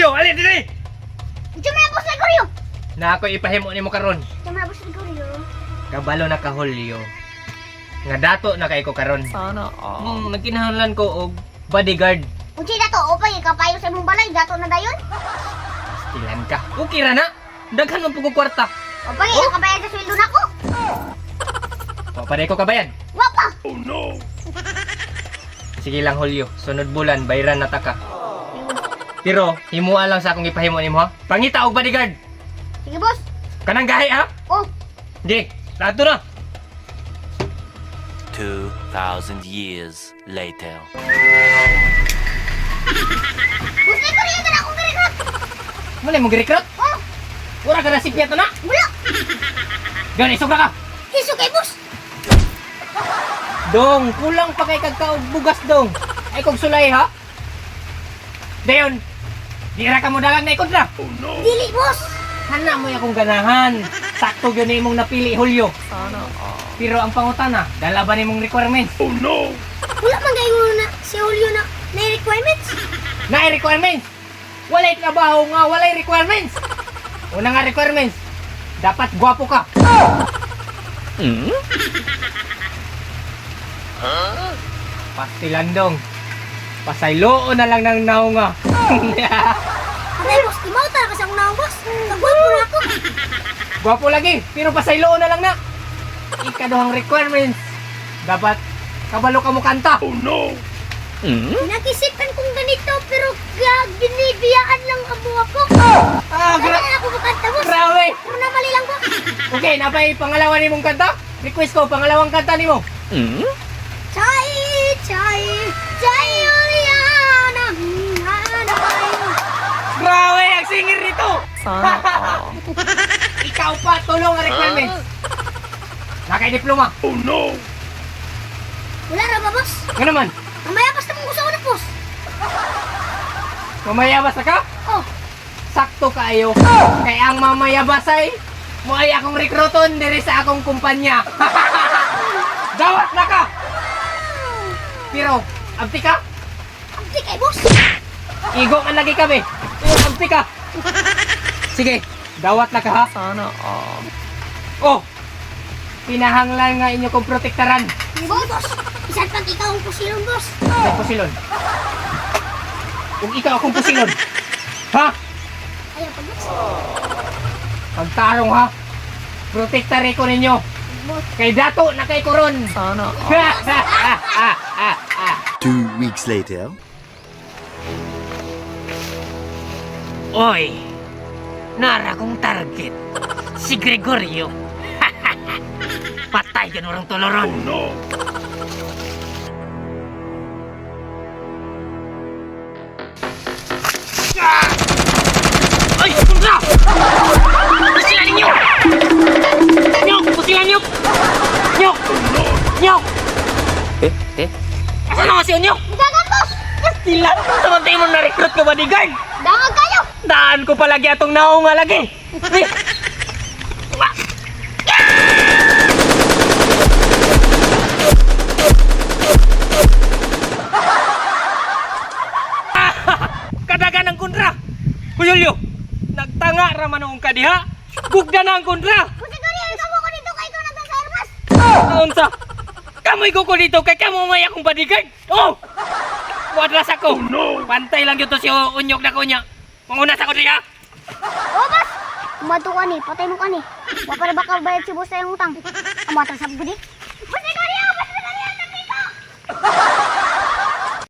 Julio, ali diri. Diyan mo na boss Gregorio. Na ako ipahimo nimo karon. Diyan mo na boss Gregorio. Kabalo na ka Julio. Nga dato na kay ko karon. Sana all. Nagkinahanglan ko og bodyguard. Unsi dato o pa kapayo sa imong balay dato na dayon. Ilan ka? Okay ra na. Daghan man pug kwarta. O pa kabayad sa sweldo nako. Wa pa ko kabayan. Wa pa. Sige lang Julio, sunod bulan bayran na ta ka. Pero himuan lang sa akong ipahimo nimo ha. Pangita og bodyguard. Sige boss. Kanang gahi ha? Oh, Di, lato na. 2,000 years later. boss Gregorio na ako girekrut. Mali mo girekrut? Oh, Wala ka na sipyat na. wala. Gani isog na ka. Kiso kay boss. Dong, kulang pa kay kagkaog bugas dong. Ay kog sulay ha. Dayon. Dira ka mo dalang na ikot na. Dili boss. Hana mo akong ganahan. Sakto gyud nimong napili Julio. Sana all. Pero ang pangutana, dala ba nimong requirements? Wala man gayo na si Julio na requirements. Naay requirements. Walay trabaho nga, walay requirements. Una nga requirements, dapat gwapo ka. Pastilan dong. Pasayloon na lang ng naunga. Ay boss, di mo talaga sa una boss. Nagwapo na ako. Gwapo lagi, pero pasayloon na lang na. Ikaduhang requirements, dapat kabalo ka mo kanta. Pinag-isipan kong ganito pero binibiyaan lang amo ako. Ah, Kaya ako makanta boss. grabe. Pero namali lang boss. Okay, napay pangalawa nimong kanta? Request ko, pangalawang kanta nimo. Chay, chay, chay, Juliana, hanay. Grabe, ang singir nito. Sana all. Ikaw pa, tulong ang requirements. Nakay-diploma. Wala ra ba boss? Nga naman, Mamaya basta mong gusto ko na boss. mamayabas na ka? Oh, Sakto kayo. Kaya ang mamayabas ay mo ay akong rekruton diri sa akong kumpanya. Dawat na ka! Pero, abti ka? abdi kay boss. Igo man lagi kami. Pero abti ka. Sige, dawat na ka ha. Sana all. Oh, pinahanglan nga inyo kong protektaran. Boss, isan pag ikaw ang pusilong boss. Sa pusilon. Kung ikaw akong pusilon. Ha? Ayaw pa boss. Pagtarong ha. Protektare ko ninyo. Boss, Kay dato na kay koron. Sana all. 2 weeks later. Oy, nara kong target. Si Gregorio. Patay ka orang toloron. Ay, punta! Pusilan ninyo! Nyok! Pusilan nyok! Nyok! Nyok! Asa na kasi nyok? dagan boss. Sila! Samantay mo na-recruit ka bodyguard! Dangag kayo. Daan ko palagi atong naunga lagi! Kadagan ang kontra! Julio, nagtanga raman ang kadiha! Gugda na ang kontra! Boss Gregorio, ikaw mo ko dito kay ikaw nagsasermas. Unsa? Kamoy ko dito kay kamo may akong bodyguard! Oh! Wadras ako! Pantay lang yun to si Unyok na kunya! Manguna sa ko diha! Oh boss, kumato ka ni, patay mo ka ni. Wapa na baka bayad si boss sa iyong utang. Amatang sabi ko di.